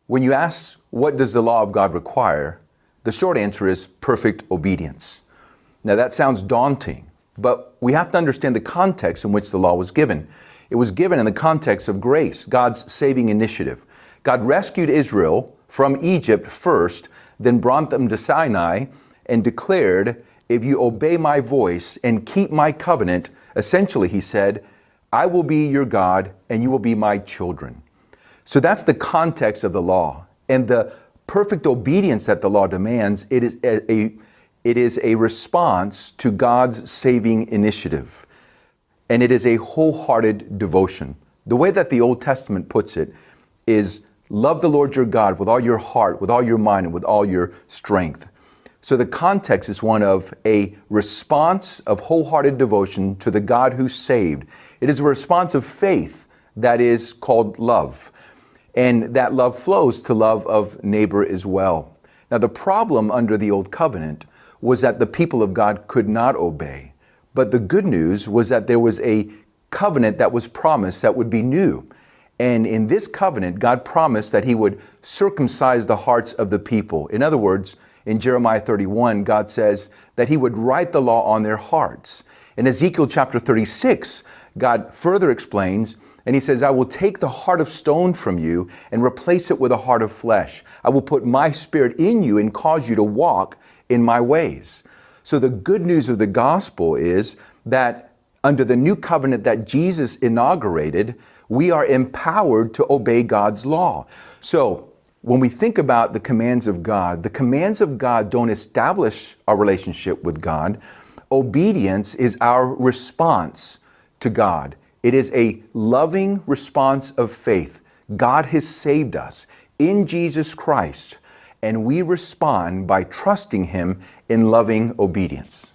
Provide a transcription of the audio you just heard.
When you ask, what does the law of God require? The short answer is perfect obedience. Now that sounds daunting, but we have to understand the context in which the law was given. It was given in the context of grace, God's saving initiative. God rescued Israel from Egypt first, then brought them to Sinai and declared, if you obey my voice and keep my covenant, essentially he said, I will be your God and you will be my children. So that's the context of the law. And the perfect obedience that the law demands, it is a response to God's saving initiative. And it is a wholehearted devotion. The way that the Old Testament puts it is, love the Lord your God with all your heart, with all your mind, and with all your strength. So the context is one of a response of wholehearted devotion to the God who saved. It is a response of faith that is called love. And that love flows to love of neighbor as well. Now the problem under the Old Covenant was that the people of God could not obey. But the good news was that there was a covenant that was promised that would be new. And in this covenant, God promised that he would circumcise the hearts of the people. In other words, in Jeremiah 31, God says that he would write the law on their hearts. In Ezekiel chapter 36, God further explains, and he says, I will take the heart of stone from you and replace it with a heart of flesh. I will put my spirit in you and cause you to walk in my ways. So the good news of the gospel is that under the new covenant that Jesus inaugurated, we are empowered to obey God's law. So when we think about the commands of God don't establish our relationship with God. Obedience is our response to God. It is a loving response of faith. God has saved us in Jesus Christ, and we respond by trusting him in loving obedience.